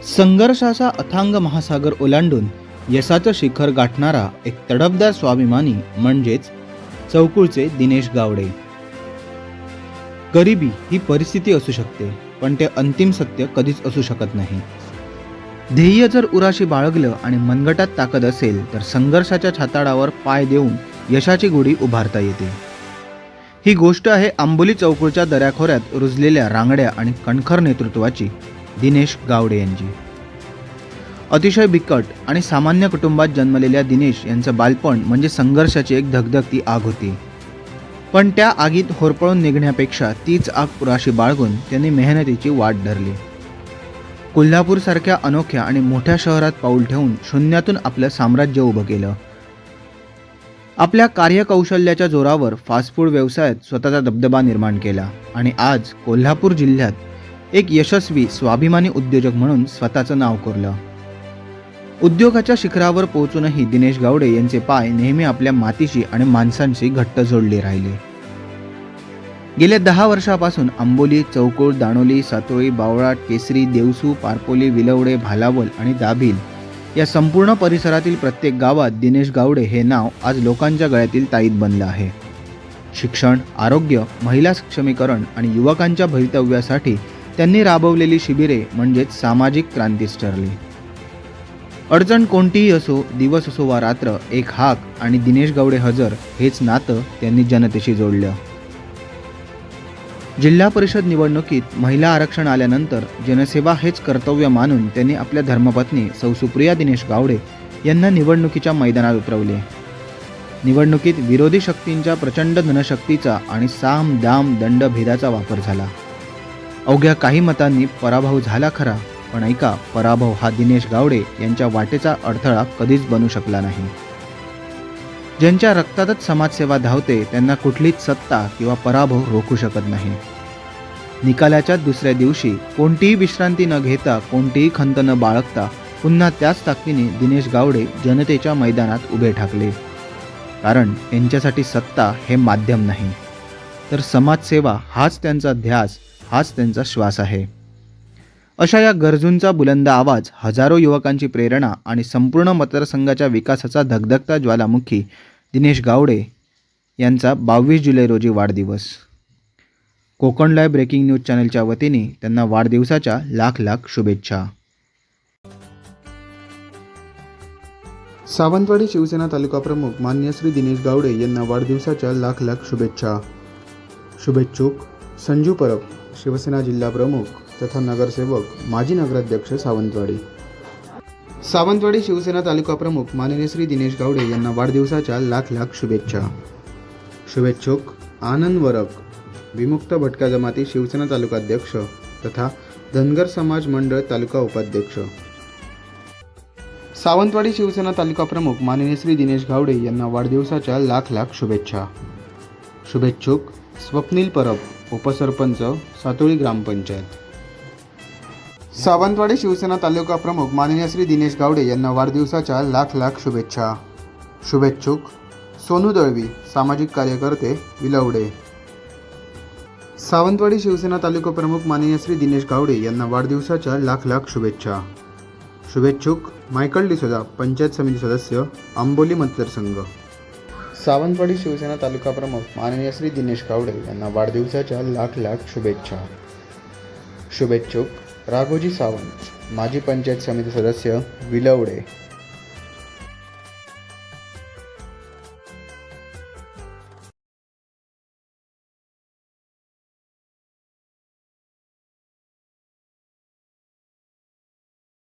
संघर्षाचा अथांग महासागर ओलांडून यशाचं शिखर गाठणारा एक तडफदार स्वाभिमानी म्हणजेच चौकुळचे दिनेश गावडे. गरिबी ही परिस्थिती असू शकते, पण ते अंतिम सत्य कधीच असू शकत नाही. ध्येय जर उराशी बाळगलं आणि मनगटात ताकद असेल तर संघर्षाच्या छाताडावर पाय देऊन यशाची गुढी उभारता येते. ही गोष्ट आहे आंबोली चौकुळच्या दऱ्याखोऱ्यात रुजलेल्या रांगड्या आणि कणखर नेतृत्वाची, दिनेश गावडे यांची. अतिशय बिकट आणि सामान्य कुटुंबात जन्मलेल्या दिनेश यांचं बालपण म्हणजे संघर्षाची एक धगधगती आग होती. पण त्या आगीत होरपळून निघण्यापेक्षा तीच आग पुराशी बाळगून त्यांनी मेहनतीची वाट धरली. कोल्हापूरसारख्या अनोख्या आणि मोठ्या शहरात पाऊल ठेवून शून्यातून आपलं साम्राज्य उभं केलं. आपल्या कार्यकौशल्याच्या जोरावर फास्ट फूड व्यवसायात स्वतःचा दबदबा निर्माण केला आणि आज कोल्हापूर जिल्ह्यात एक यशस्वी स्वाभिमानी उद्योजक म्हणून स्वतःचं नाव कोरलं. उद्योगाच्या शिखरावर पोहोचूनही दिनेश गावडे यांचे पाय नेहमी आपल्या मातीशी आणि माणसांशी घट्ट जोडले राहिले. गेल्या 10 वर्षापासून आंबोली, चौकुळ, दाणोली, सातोळी, बावळाट, केसरी, देवसू, पारपोली, विलवडे, भालावल आणि दाभिल या संपूर्ण परिसरातील प्रत्येक गावात दिनेश गावडे हे नाव आज लोकांच्या गळ्यातील ताईत बनलं आहे. शिक्षण, आरोग्य, महिला सक्षमीकरण आणि युवकांच्या भवितव्यासाठी त्यांनी राबवलेली शिबिरे म्हणजेच सामाजिक क्रांतीच ठरली. अडचण कोणतीही असो, दिवस असो वा रात्र, एक हाक आणि दिनेश गावडे हजर हेच नातं त्यांनी जनतेशी जोडलं. जिल्हा परिषद निवडणुकीत महिला आरक्षण आल्यानंतर जनसेवा हेच कर्तव्य मानून त्यांनी आपल्या धर्मपत्नी सौ सुप्रिया दिनेश गावडे यांना निवडणुकीच्या मैदानात उतरवले. निवडणुकीत विरोधी शक्तींच्या प्रचंड धनशक्तीचा आणि साम दाम दंड भेदाचा वापर झाला. अवघ्या काही मतांनी पराभव झाला खरा, पण ऐका, पराभव हा दिनेश गावडे यांच्या वाटेचा अडथळा कधीच बनू शकला नाही. ज्यांच्या रक्तातच समाजसेवा धावते त्यांना कुठलीच सत्ता किंवा पराभव रोखू शकत नाही. निकालाच्या दुसऱ्या दिवशी कोणतीही विश्रांती न घेता, कोणतीही खंत न बाळगता पुन्हा त्याच ताकदीने दिनेश गावडे जनतेच्या मैदानात उभे ठाकले. कारण त्यांच्यासाठी सत्ता हे माध्यम नाही, तर समाजसेवा हाच त्यांचा ध्यास, हाच त्यांचा श्वास आहे. अशा या गरजूंचा बुलंद आवाज, हजारो युवकांची प्रेरणा आणि संपूर्ण मतदारसंघाच्या विकासाचा धगधगता ज्वालामुखी दिनेश गावडे यांचा 22 जुलै रोजी वाढदिवस. कोकण लाईव्ह ब्रेकिंग न्यूज चॅनलच्या वतीने त्यांना वाढदिवसाच्या लाख लाख शुभेच्छा. सावंतवाडी शिवसेना तालुका प्रमुख माननीय श्री दिनेश गावडे यांना वाढदिवसाच्या लाख लाख शुभेच्छा. शुभेच्छुक संजू परब, शिवसेना जिल्हा प्रमुख तथा नगरसेवक, माजी नगराध्यक्ष सावंतवाडी. सावंतवाडी शिवसेना तालुका प्रमुख माननीय श्री दिनेश गावडे यांना वाढदिवसाच्या लाख लाख शुभेच्छा. शुभेच्छुक आनंद वरक, विमुक्त भटक्या जमाती शिवसेना तालुकाध्यक्ष तथा धनगर समाज मंडळ तालुका उपाध्यक्ष. सावंतवाडी शिवसेना तालुका प्रमुख माननीय श्री दिनेश गावडे यांना वाढदिवसाच्या लाख लाख शुभेच्छा. शुभेच्छुक स्वप्नील परब, उपसरपंच, सातोळी ग्रामपंचायत. सावंतवाडी शिवसेना तालुका प्रमुख माननीय श्री दिनेश गावडे यांना वाढदिवसाच्या लाख लाख शुभेच्छा. शुभेच्छुक सोनू दळवी, सामाजिक कार्यकर्ते, विलवडे. सावंतवाडी शिवसेना तालुका प्रमुख माननीय श्री दिनेश गावडे यांना वाढदिवसाच्या लाख लाख शुभेच्छा. शुभेच्छुक मायकल डिसोजा, पंचायत समिती सदस्य, आंबोली मतदारसंघ. सावंतवाडी शिवसेना तालुका प्रमुख माननीय श्री दिनेश गावडे यांना वाढदिवसाच्या लाख लाख शुभेच्छा. शुभेच्छुक राघोजी सावंत, माजी पंचायत समिती सदस्य, विलवडे.